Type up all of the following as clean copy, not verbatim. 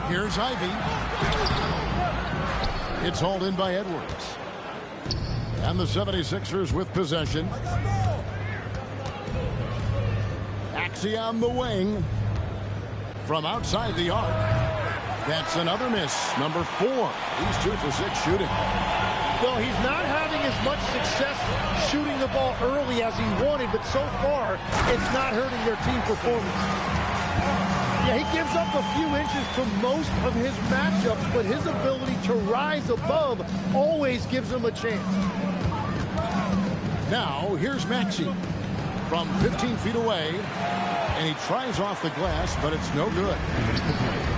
Here's Ivy. It's hauled in by Edwards. And the 76ers with possession. Axie on the wing. From outside the arc. That's another miss. Number 4. He's 2 for 6 shooting. Well, he's not having as much success shooting the ball early as he wanted, but so far, it's not hurting their team performance. Yeah, he gives up a few inches to most of his matchups, but his ability to rise above always gives him a chance. Now, here's Maxey from 15 feet away, and he tries off the glass, but it's no good.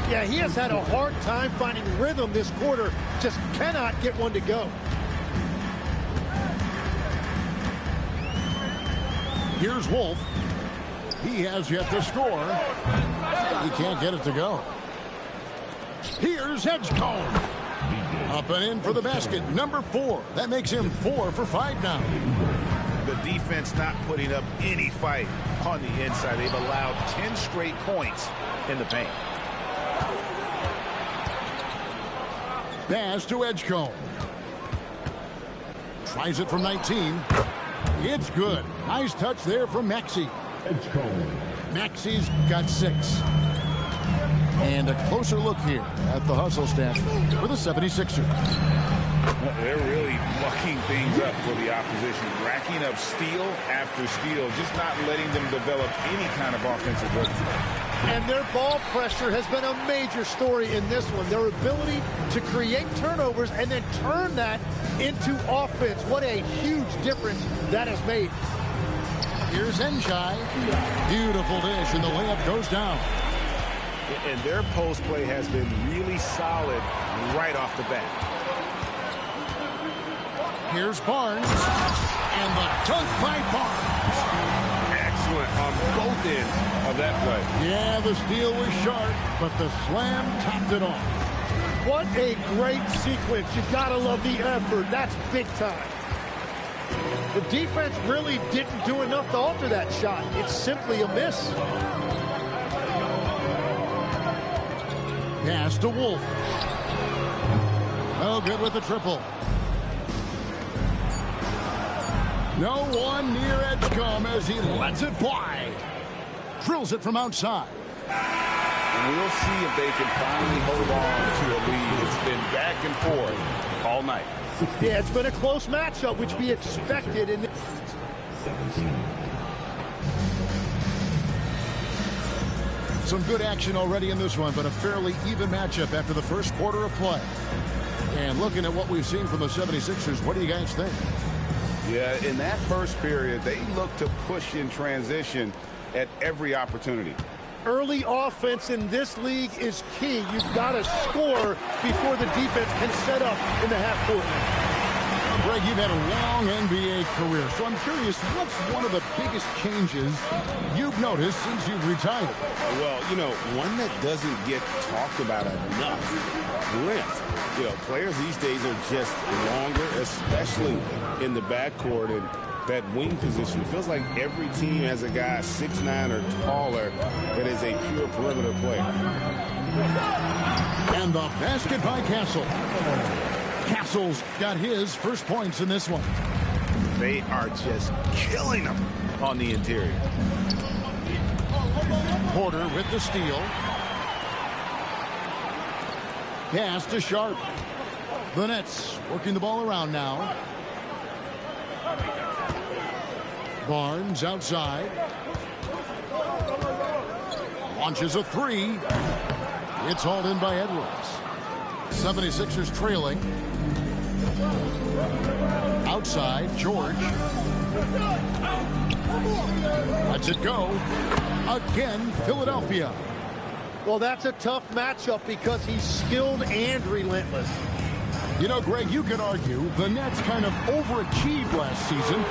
Yeah, he has had a hard time finding rhythm this quarter, just cannot get one to go. Here's Wolf. He has yet to score. He can't get it to go. Here's Edgecombe. Up and in for the basket. Number 4. That makes him 4 for 5 now. The defense not putting up any fight on the inside. They've allowed 10 straight points in the paint. Pass to Edgecombe. Tries it from 19. It's good. Nice touch there from Maxey. Maxey's got 6. And a closer look here at the hustle stats for the 76ers. They're really mucking things up for the opposition, racking up steal after steal, just not letting them develop any kind of offensive work. And their ball pressure has been a major story in this one. Their ability to create turnovers and then turn that into offense. What a huge difference that has made. Here's Njai. Beautiful dish, and the layup goes down. And their post play has been really solid right off the bat. Here's Barnes. And the dunk by Barnes. Excellent on both ends of that play. Yeah, the steal was sharp, but the slam topped it off. What a great sequence. You gotta love the effort. That's big time. The defense really didn't do enough to alter that shot. It's simply a miss. Pass to Wolf. Oh, good with the triple. No one near Edgecombe as he lets it fly. Drills it from outside. We'll see if they can finally hold on to a lead. It's been back and forth all night. Yeah, it's been a close matchup, which we expected. In Some good action already in this one, but a fairly even matchup after the first quarter of play. And looking at what we've seen from the 76ers, what do you guys think? Yeah, in that first period, they looked to push in transition at every opportunity. Early offense in this league is key. You've got to score before the defense can set up in the half court. Greg, you've had a long NBA career, so I'm curious, what's one of the biggest changes you've noticed since you've retired? Well, you know, one that doesn't get talked about enough, length. You know, players these days are just longer, especially in the backcourt, and that wing position. It feels like every team has a guy 6'9" or taller that is a pure perimeter player. And the basket by Castle. Castle's got his first points in this one. They are just killing them on the interior. Porter with the steal. Pass to Sharp. The Nets working the ball around now. Barnes outside. Launches a 3. It's hauled in by Edwards. 76ers trailing. Outside, George. Lets it go. Again, Philadelphia. Well, that's a tough matchup because he's skilled and relentless. You know, Greg, you could argue the Nets kind of overachieved last season.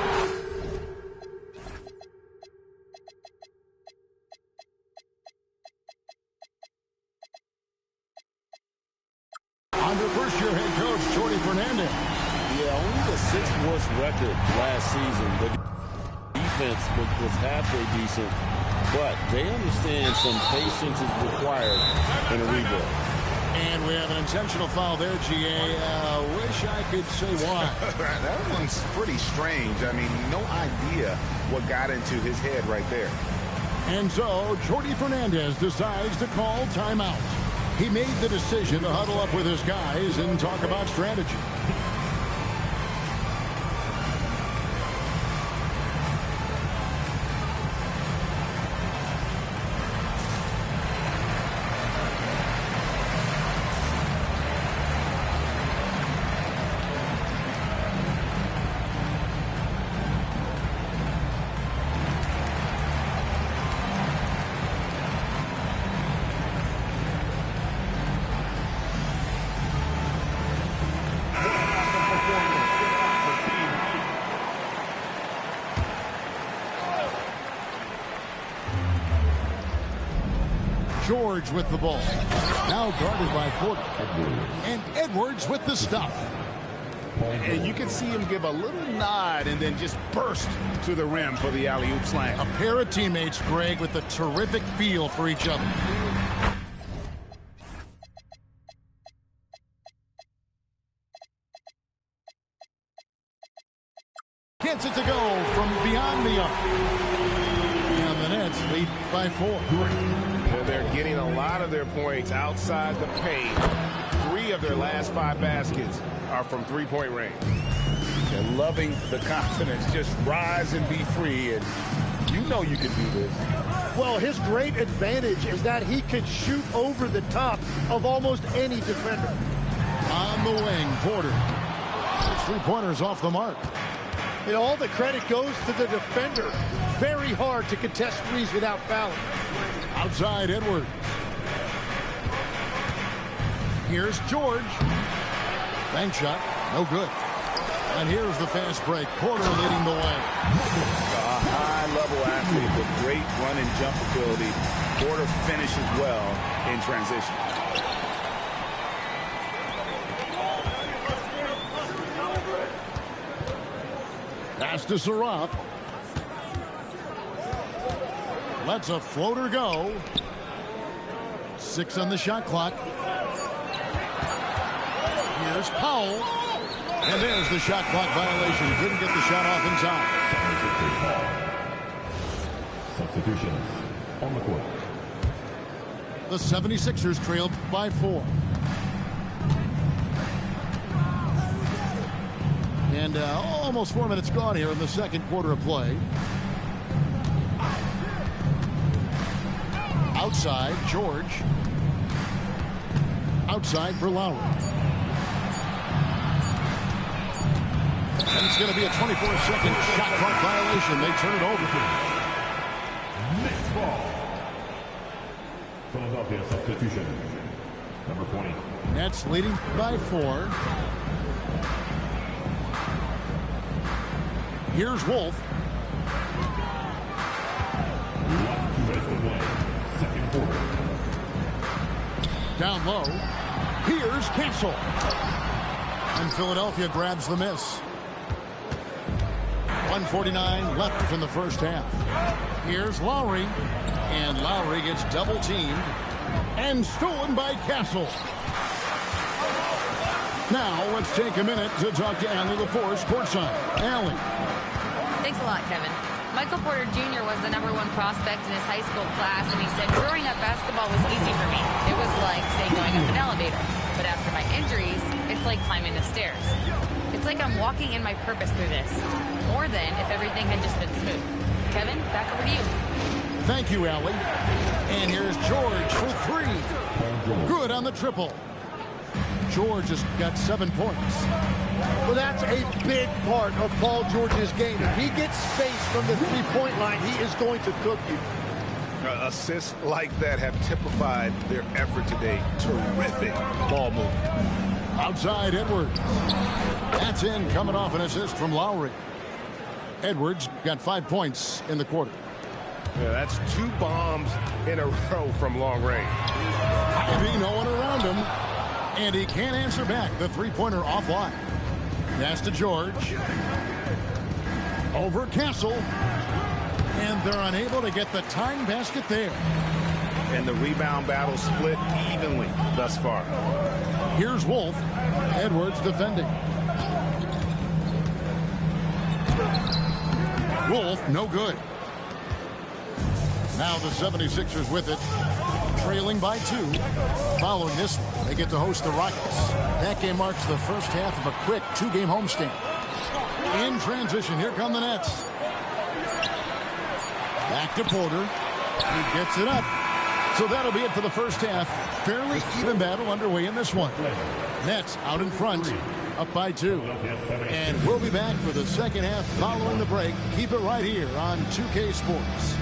Under first-year head coach Jordi Fernandez. Yeah, only the 6th worst record last season. The defense was halfway decent, but they understand some patience is required in a rebuild. And we have an intentional foul there, GA. Wish I could say why. That one's pretty strange. I mean, no idea what got into his head right there. And so, Jordi Fernandez decides to call timeout. He made the decision to huddle up with his guys and talk about strategy. George with the ball. Now guarded by Porter. And Edwards with the stuff. And you can see him give a little nod and then just burst to the rim for the alley-oop slam. A pair of teammates, Greg, with a terrific feel for each other. Gets it to go from beyond the arc. And the Nets lead by 4. They're getting a lot of their points outside the paint. 3 of their last 5 baskets are from three-point range. They're loving the confidence. Just rise and be free, and you know you can do this. Well, his great advantage is that he can shoot over the top of almost any defender. On the wing, Porter. His three-pointers off the mark. And all the credit goes to the defender. Very hard to contest threes without fouling. Outside Edwards. Here's George. Bank shot, no good. And here's the fast break. Porter leading the way. A high-level athlete with great run and jump ability. Porter finishes well in transition. Pass to Saraf. Lets a floater go. 6 on the shot clock. Here's Powell. And there's the shot clock violation. Couldn't get the shot off in time. Substitutions on the court. The 76ers trailed by 4. And almost 4 minutes gone here in the second quarter of play. Outside, George. Outside for Lowry. And it's going to be a 24-second shot clock violation. They turn it over. Next ball. Philadelphia substitution. Number 20. Nets leading by 4. Here's Wolf. Left to rest away. Second quarter. Down low. Here's Castle. And Philadelphia grabs the miss. 1:49 left in the first half. Here's Lowry. And Lowry gets double teamed. And stolen by Castle. Now let's take a minute to talk to Allie LaForce courtside. Allie. Thanks a lot, Kevin. Michael Porter Jr. was the #1 prospect in his high school class, and he said growing up basketball was easy for me. It was like, say, going up an elevator. But after my injuries, it's like climbing the stairs. It's like I'm walking in my purpose through this, more than if everything had just been smooth. Kevin, back over to you. Thank you, Allie. And here's George for 3. Good on the triple. George has got 7 points. Well, that's a big part of Paul George's game. If he gets space from the three-point line, he is going to cook you. Assists like that have typified their effort today. Terrific ball movement. Outside Edwards. That's in, coming off an assist from Lowry. Edwards got 5 points in the quarter. Yeah, that's 2 bombs in a row from long range. Ivy, no one around him. And he can't answer back. The three-pointer offline. Pass to George. Over Castle. And they're unable to get the tying basket there. and the rebound battle split evenly thus far. Here's Wolf. Edwards defending. Wolf, no good. Now the 76ers with it, trailing by 2. Following this one, they get to host the Rockets. That game marks the first half of a quick 2-game homestand. In transition, here come the Nets. Back to Porter. He gets it up. So that'll be it for the first half. Fairly even battle underway in this one. Nets out in front, up by 2. And we'll be back for the second half following the break. Keep it right here on 2K Sports.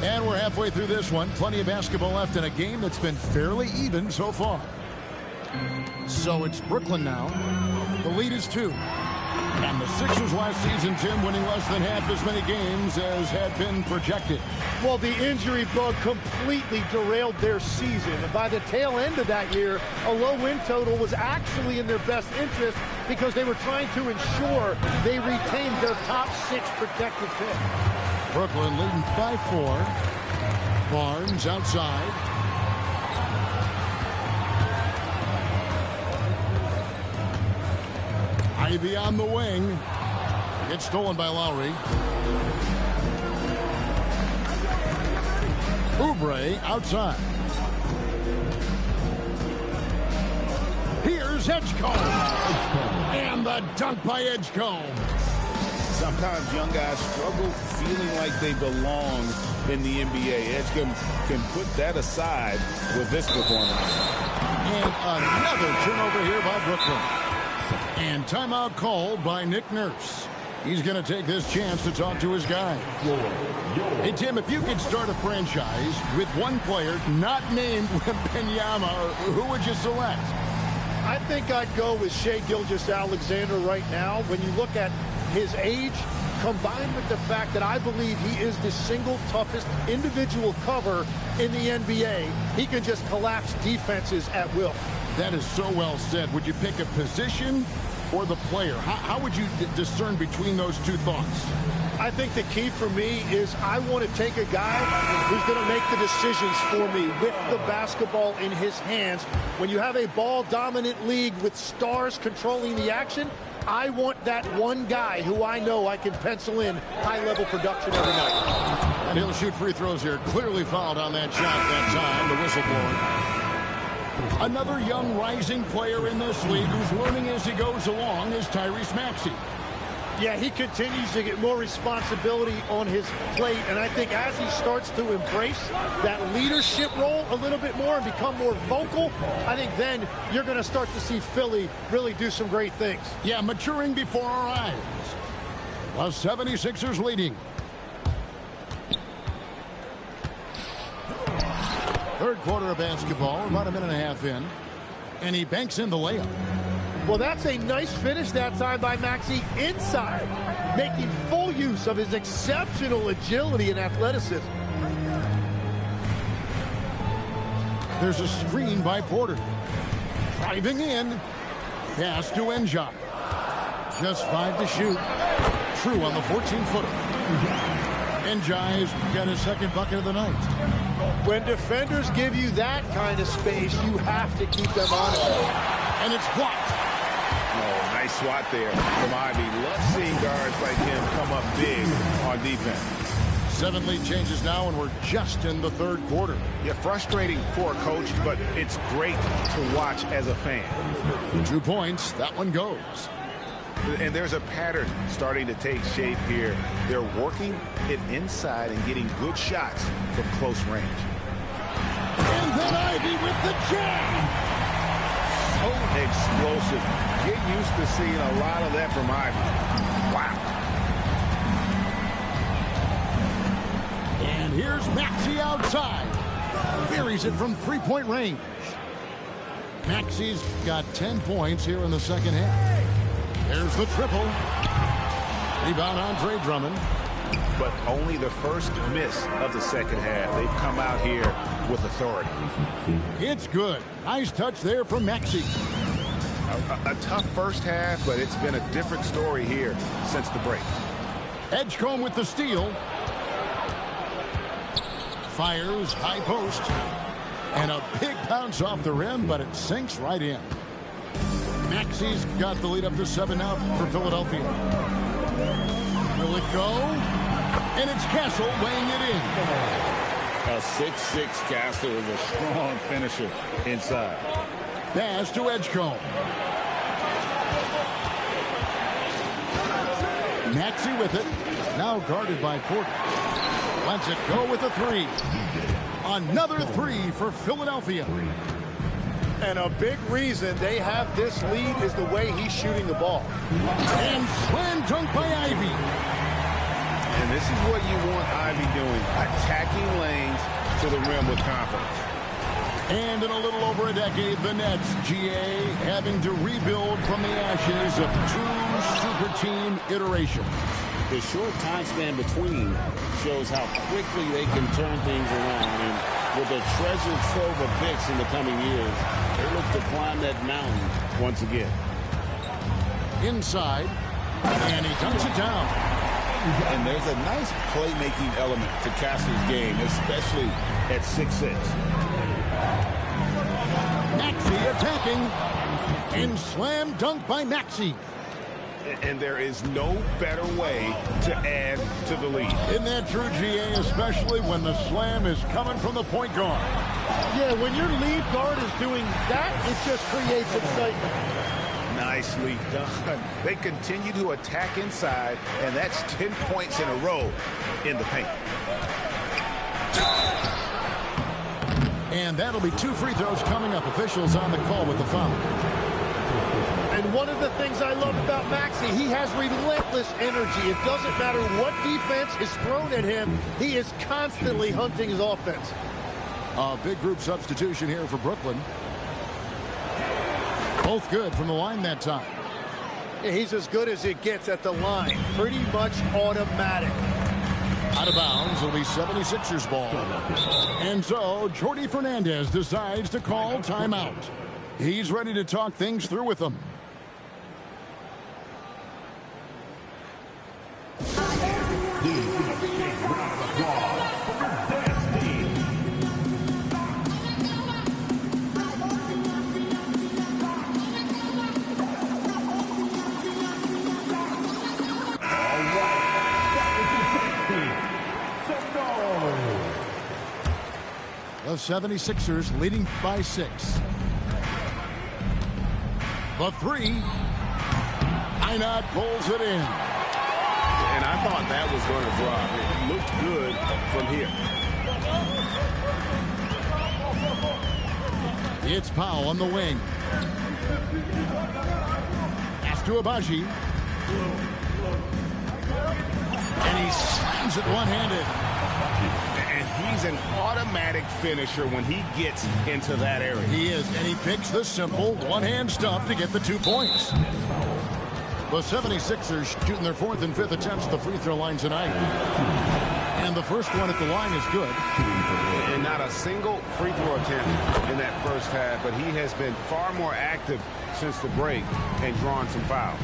And we're halfway through this one. Plenty of basketball left in a game that's been fairly even so far. So it's Brooklyn now. The lead is 2. And the Sixers last season, Tim, winning less than half as many games as had been projected. Well, the injury bug completely derailed their season. And by the tail end of that year, a low win total was actually in their best interest because they were trying to ensure they retained their top 6 protected pick. Brooklyn leading by 4. Barnes outside. Ivy on the wing. Gets stolen by Lowry. Oubre outside. Here's Edgecombe. And the dunk by Edgecombe. Sometimes young guys struggle feeling like they belong in the NBA. Edgecombe can put that aside with this performance. And another turnover here by Brooklyn. And timeout called by Nick Nurse. He's going to take this chance to talk to his guy. Hey, Tim, if you could start a franchise with one player not named Wembanyama, who would you select? I think I'd go with Shai Gilgeous-Alexander right now. When you look at his age, combined with the fact that I believe he is the single toughest individual cover in the NBA, he can just collapse defenses at will. That is so well said. Would you pick a position or the player? How would you discern between those two thoughts? I think the key for me is I want to take a guy who's going to make the decisions for me with the basketball in his hands. When you have a ball-dominant league with stars controlling the action, I want that one guy who I know I can pencil in high-level production every night. And he'll shoot free throws here. Clearly fouled on that shot that time. The whistle blowing. Another young rising player in this league who's learning as he goes along is Tyrese Maxey. Yeah, he continues to get more responsibility on his plate, and I think as he starts to embrace that leadership role a little bit more and become more vocal, I think then you're going to start to see Philly really do some great things. Yeah, maturing before our eyes. The 76ers leading. Third quarter of basketball, about a minute and a half in, and he banks in the layup. Well, that's a nice finish that time by Maxey inside, making full use of his exceptional agility and athleticism. There's a screen by Porter. Driving in. Pass to Njai. Just 5 to shoot. True on the 14-footer. Njai's got his second bucket of the night. When defenders give you that kind of space, you have to keep them honest. And it's blocked. Oh, nice swat there from Ivy. Love seeing guards like him come up big on defense. 7-lead changes now, and we're just in the third quarter. Yeah, frustrating for a coach, but it's great to watch as a fan. 2 points. That one goes. And there's a pattern starting to take shape here. They're working it inside and getting good shots from close range. And then Ivy with the jam. So explosive. Get used to seeing a lot of that from Ivy. Wow. And here's Maxey outside. Buries it from 3-point range. Maxey's got 10 points here in the second half. There's the triple. Rebound Andre Drummond. But only the first miss of the second half. They've come out here with authority. It's good. Nice touch there from Maxey. A tough first half, but it's been a different story here since the break. Edgecombe with the steal. Fires high post. And a big bounce off the rim, but it sinks right in. Maxey's got the lead up to 7 now for Philadelphia. Will it go? And it's Castle weighing it in. A 6'6" Castle is a strong finisher inside. Pass to Edgecombe. Maxey with it. Now guarded by Porter. Lets it go with a 3. Another 3 for Philadelphia. And a big reason they have this lead is the way he's shooting the ball. And slam dunk by Ivey. And this is what you want Ivey doing, attacking lanes to the rim with confidence. And in a little over a decade, the Nets, GA, having to rebuild from the ashes of 2 super team iterations. The short time span between shows how quickly they can turn things around. And with a treasure trove of picks in the coming years, they look to climb that mountain once again. Inside, and he dunks it down. And there's a nice playmaking element to Castle's game, especially at 6'6". Maxey attacking. And slam dunk by Maxey. And there is no better way to add to the lead. Isn't that true, GA, especially when the slam is coming from the point guard? Yeah, when your lead guard is doing that, it just creates excitement. Nicely done. They continue to attack inside, and that's 10 points in a row in the paint. And that'll be 2 free throws coming up. Officials on the call with the foul. And one of the things I love about Maxey, he has relentless energy. It doesn't matter what defense is thrown at him. He is constantly hunting his offense. A big group substitution here for Brooklyn. Both good from the line that time. Yeah, he's as good as it gets at the line. Pretty much automatic. Out of bounds, it'll be 76ers ball. And so, Jordi Fernandez decides to call timeout. He's ready to talk things through with them. The 76ers leading by 6. The 3. Einat pulls it in. And I thought that was going to drop. It looked good from here. It's Powell on the wing. Pass to Abaji. And he slams it one-handed. And he's an automatic finisher when he gets into that area. He is, and he picks the simple one-hand stuff to get the 2 points. The 76ers shooting their 4th and 5th attempts at the free throw line tonight. And the first one at the line is good. And not a single free throw attempt in that first half, but he has been far more active since the break and drawn some fouls.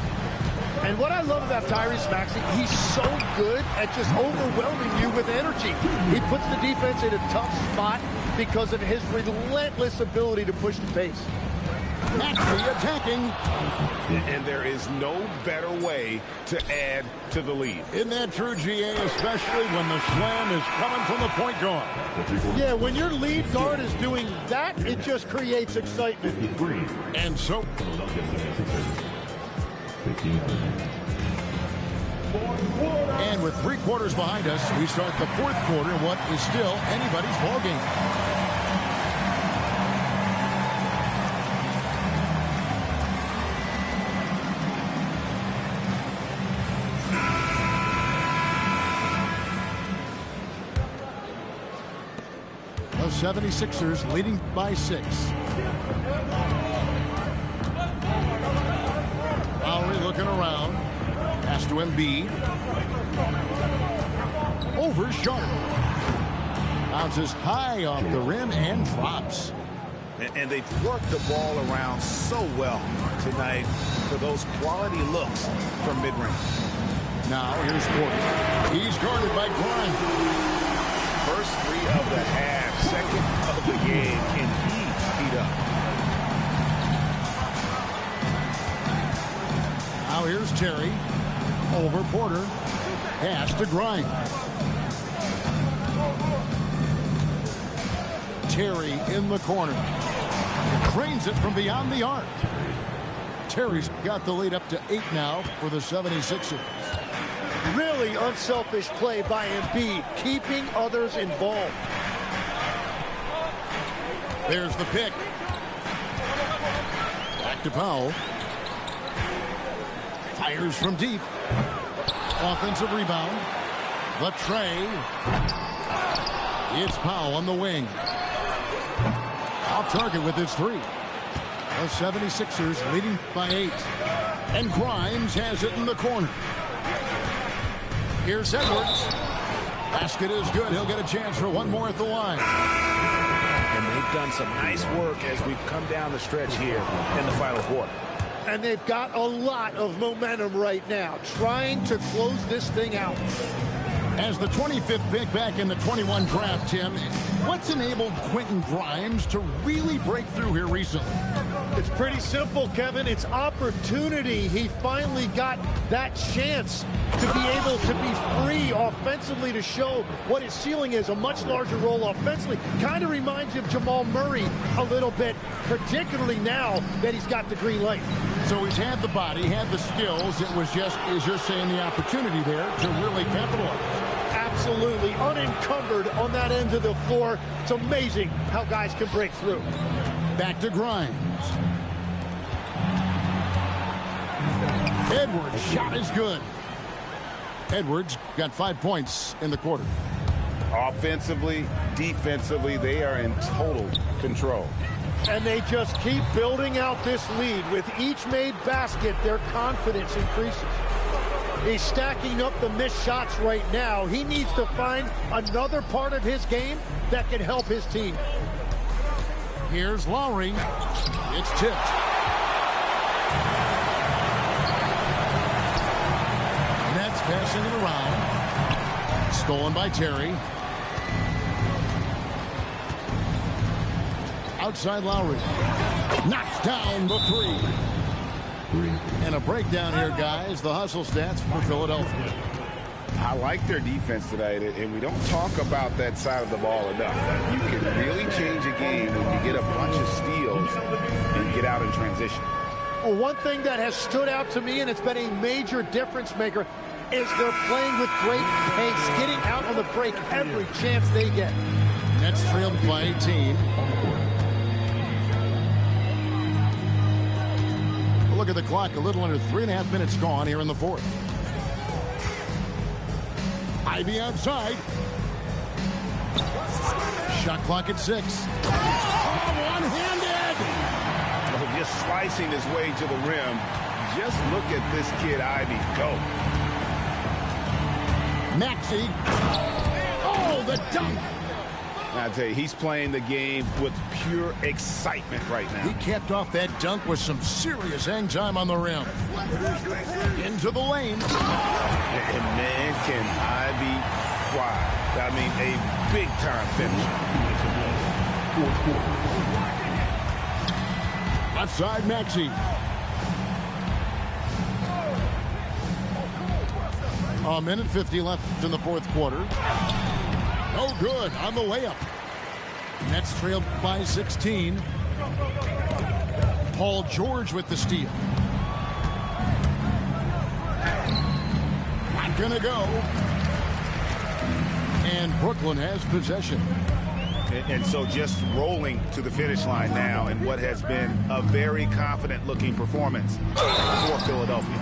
And what I love about Tyrese Maxey, he's so good at just overwhelming you with energy. He puts the defense in a tough spot because of his relentless ability to push the pace. Maxey attacking. And there is no better way to add to the lead. Isn't that true, GA, especially when the slam is coming from the point guard? Yeah, when your lead guard is doing that, it just creates excitement. And so... And with 3 quarters behind us, we start the 4th quarter in what is still anybody's ball game. The 76ers leading by 6. Lowry looking around. Pass to Embiid. Over Sharp. Bounces high off the rim and drops. And they've worked the ball around so well tonight for those quality looks from mid-range. Now here's Porter. He's guarded by Grimes. First 3 of the half, second of the game. Can he heat up? Now here's Terry. Over Porter. Pass to Grimes. Terry in the corner. Drains it from beyond the arc. Terry's got the lead up to 8 now for the 76ers. Really unselfish play by Embiid, keeping others involved. There's the pick. Back to Powell. Fires from deep. Offensive rebound. The tray. It's Powell on the wing. Off target with his 3. The 76ers leading by 8. And Grimes has it in the corner. Here's Edwards. Basket is good. He'll get a chance for one more at the line. And they've done some nice work as we've come down the stretch here in the final quarter. And they've got a lot of momentum right now, trying to close this thing out. As the 25th pick back in the 21 draft, Tim, what's enabled Quentin Grimes to really break through here recently? It's pretty simple, Kevin. It's opportunity. He finally got that chance to be able to be free offensively to show what his ceiling is, a much larger role offensively. Kind of reminds you of Jamal Murray a little bit, particularly now that he's got the green light. So he's had the body, had the skills. It was just, as you're saying, the opportunity there to really capitalize. Absolutely unencumbered on that end of the floor. It's amazing how guys can break through. Back to Grimes. Edwards' shot is good. Edwards got 5 points in the quarter. Offensively, defensively, they are in total control. And they just keep building out this lead. With each made basket, their confidence increases. He's stacking up the missed shots right now. He needs to find another part of his game that can help his team. Here's Lowry. It's tipped. Nets passing it around. Stolen by Terry. Outside Lowry. Knocks down the 3. And a breakdown here, guys. The hustle stats for Philadelphia. I like their defense tonight, and we don't talk about that side of the ball enough. You can really change a game when you get a bunch of steals and get out in transition. Well, one thing that has stood out to me, and it's been a major difference maker, is they're playing with great pace, getting out on the break every chance they get. Nets trailed by 18. Look at the clock, a little under 3.5 minutes gone here in the fourth. Ivy outside. Shot clock at 6. One-handed! Oh, just slicing his way to the rim. Just look at this kid, Ivy, go. Maxey. Oh, the dunk! I tell you, he's playing the game with pure excitement right now. He capped off that dunk with some serious hang time on the rim. Into the lane. And man, can Ivy fly. I mean, a big-time finish. Left side, Maxey. A minute 50 left in the fourth quarter. No good on the layup. Nets trailed by 16. Paul George with the steal. Not gonna go. And Brooklyn has possession. And so just rolling to the finish line now in what has been a very confident-looking performance for Philadelphia.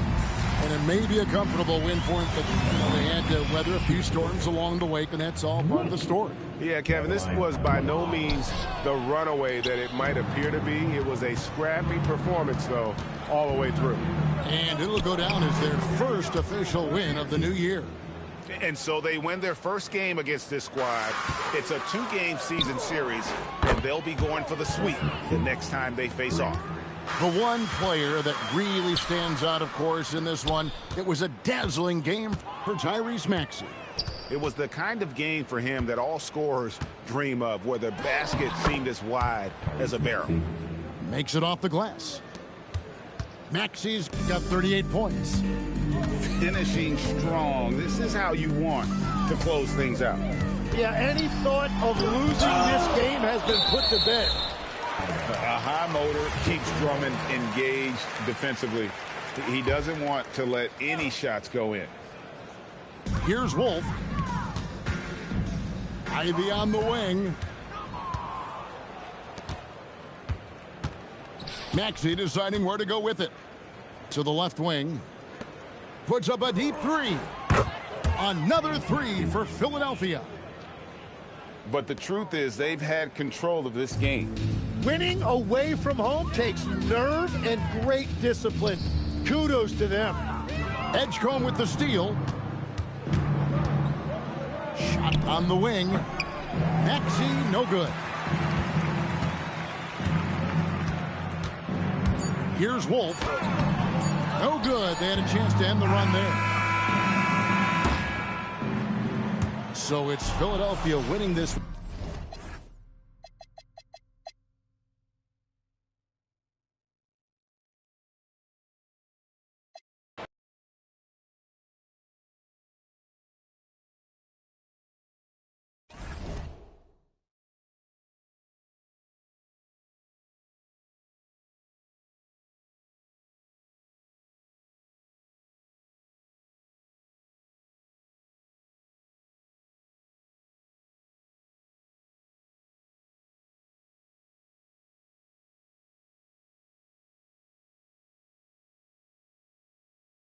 And it may be a comfortable win for him, but they had to weather a few storms along the way, and that's all part of the story. Yeah, Kevin, this was by no means the runaway that it might appear to be. It was a scrappy performance, though, all the way through. And it'll go down as their first official win of the new year. And so they win their first game against this squad. It's a 2-game season series, and they'll be going for the sweep the next time they face off. The one player that really stands out, of course, in this one, it was a dazzling game for Tyrese Maxey. It was the kind of game for him that all scorers dream of, where the basket seemed as wide as a barrel. Makes it off the glass. Maxey's got 38 points. Finishing strong. This is how you want to close things out. Yeah, any thought of losing this game has been put to bed. A high motor keeps Drummond engaged defensively. He doesn't want to let any shots go in. Here's Wolf. Ivy on the wing. Maxey deciding where to go with it. To the left wing. Puts up a deep three. Another three for Philadelphia. But the truth is, they've had control of this game. Winning away from home takes nerve and great discipline. Kudos to them. Edgecombe with the steal. Shot on the wing. Maxey, no good. Here's Wolf. No good. They had a chance to end the run there. So it's Philadelphia winning this.